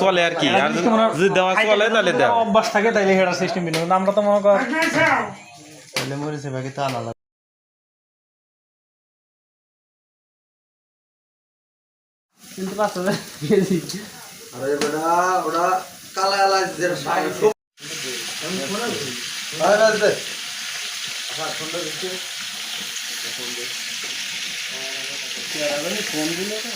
চলে আর কি, আর যদি দেওয়া চলে তাহলে দেওয়া অভ্যাস থাকে তাইলে হেডার সিস্টেম বিনো আমরা তো মনে কর তাহলে মরিছে বাকি তা না কিন্তু 5000 কেজি আরে বেটা ওটা কালা কালা যেটা সাইজ আমি ফোন আছে আরে রাজদে আচ্ছা ফোন দিতে ফোন দে আরে ফোন দিলে তো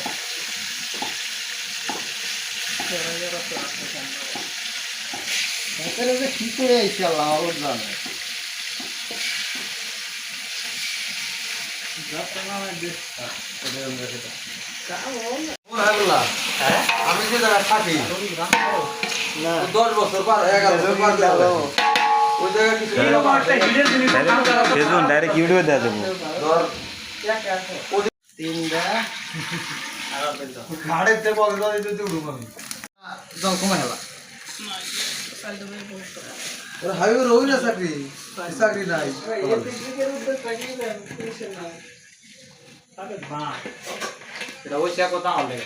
তাহলে যে কি করে আইছে আল্লাহ ওর জানে আমি যে জায়গায় থাকি না 10 বছর পার 11 বছর পার ওই জায়গায় কিছু ফেসবুক ডাইরেক্ট ভিডিও দেয়া দেবো ধর তিনটা ঘাড়েতে বল দাও এই যদি উড়ুম আমি যাও কমা হেলা ওরা হাইওয়ে রই না চাকরি চাকরি নাই এটা ওই চা কথা হবে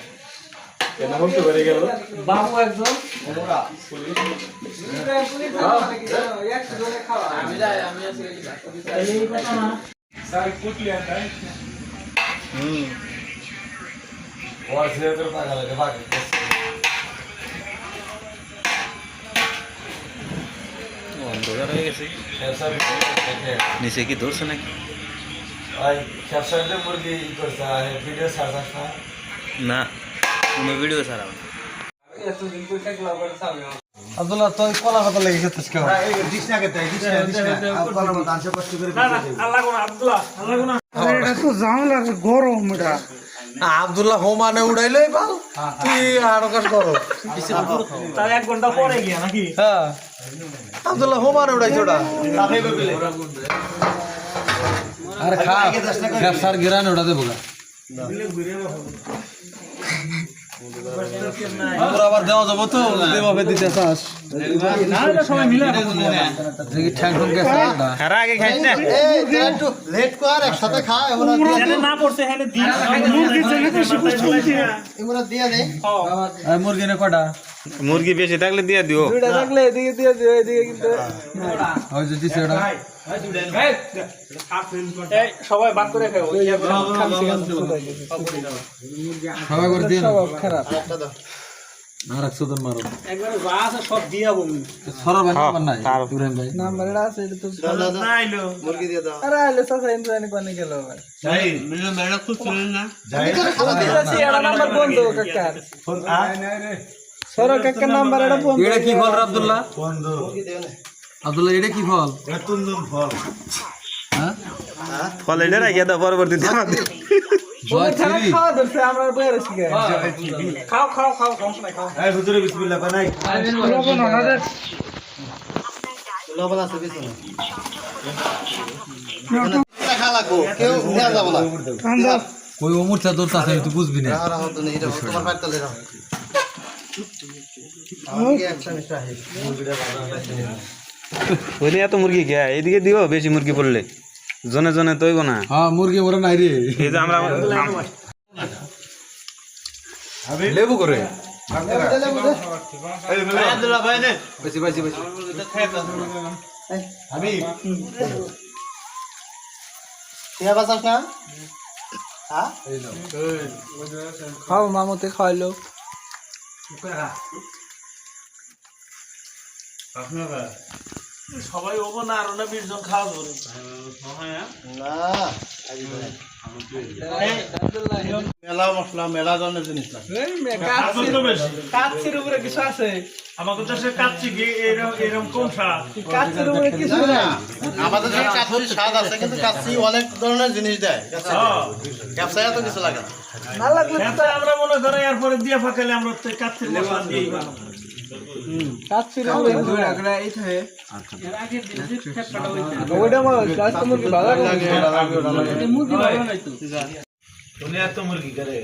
এটা হতে পারে গেল বাবু একজন ওরা পুলিশ একজনে খাওয়া আমি যাই আমি আসি এই কথা না স্যার কুটলি আনতাই ওর ছেলে তোর পাগল লাগে বাকি অন্ধকার হয়ে গেছে খেসার নিচে কি ধরছে নাকি ভাই খেসারতে মুরগি করছে ভিডিও ছাড়ছাস না না কোনো ভিডিও ছাড়া এতদিন কই থাকলা করে সামনে আব্দুল্লাহ তুই কলা কথা লেগে গেছিস কেন এই দিস না কেতে দিস না কলা মত আনছে কষ্ট করে না না আল্লাহ কোন আব্দুল্লাহ আল্লাহ কোন এটা তো জামলা গরম এটা আব্দুল্লাহ হোমানে উড়াইলই বাল তুই আরকাশ করো তার 1 ঘন্টা পরে গিয়া নাকি হ্যাঁ আব্দুল্লাহ হোমানে উড়াইছ ওটা আরে খা খেসার গিরান ওটা দেবো না আমরা আবার দেওয়া যাবো তো দেবাবে দিতে চাস না এটা সবাই মিলে দেখি ঠ্যাং ঠুং গেছে না আর আগে খাইছ না এই তোরা একটু লেট কর একসাথে খা এগুলো এটা না পড়ছে হ্যাঁ দিন মুরগি চলে তো সুস্থ চলছে এগুলো দিয়ে দে আর মুরগি নে কটা মুরগি বেশি থাকলে দিয়ে দিও দুইটা থাকলে এদিকে দিয়ে দিও এদিকে কিন্তু ওই যদি সেটা এই সবাই বাদ করে খাও সবাই করে দিয়ে স্বভাব খারাপ আর এক সুদন মারো একবার যা আছে সব দিয়া বমি সরার ভাই নাম্বার নাই ইব্রাহিম ভাই নাম্বার এটা আছে এটা তো নাইলো মুরগি দিয়ে দাও আরে আলে সাসা ইন্দ্রানি কোনে গেল ভাই যাই মিলন মেরা খুব চলেন না যাই আছে এটা নাম্বার বন্ধ কাকা ফোন নাই রে সর কাকা নাম্বার এটা বন্ধ এটা কি ফল আব্দুল্লাহ বন্ধ আব্দুল্লাহ এটা কি ফল এটা তুন্দুন ফল হ্যাঁ ফল এটা রাখিয়া দাও পরবর্তী দাও জয় খানা শ্রী খাওয়া ধরছে আমরা বইরে শিখে খাও খাও খাও সমস্যা নাই খাও এই হুজুরে বিসমিল্লাহ বানাই লবণ আমাদের লবণ আছে কিছু না খালা কো কেউ নিয়া যাব না কই ওমুরটা দরতা আছে তুই বুঝবি না আর হতো না এটা তোমার পাইতে লই রাখ আমি একটা মিষ্টি আছে মুরগিটা বাবা ওইলে এত মুরগি কে এইদিকে দিও বেশি মুরগি পড়লে জনে জনে তৈব না হ্যাঁ মুরগি ওরা নাই রে এই যে আমরা লেবু করে আব্দুল্লাহ ভাই নে বেশি বেশি বেশি আমি টিয়া বাজাস না হ্যাঁ খাও মামতে খাইলো সবাই ওবো না আর না 20 জন খাওয়া ধরে না মেলা মশলা মেলা ধরনের জিনিস না এই মে কাচ্চির উপরে কিছু আছে আমাদের দেশে কাচ্চি কি এরকম কম স্বাদ কাচ্চির উপরে কিছু না আমাদের দেশে কাচ্চির স্বাদ আছে কিন্তু কাচ্চি অনেক ধরনের জিনিস দেয় ব্যবসায় তো কিছু লাগে না না লাগলে এটা আমরা মনে করে এরপরে দিয়ে ফাঁকালে আমরা কাচ্চির মশলা দিয়েই বানাবো কাচ্চির উপরে দুই রাখলে এই থাকে ওইটা আমার কাস্টমার কি ভালো লাগে মুরগি ভালো নাই তো তুমি এত মুরগি করে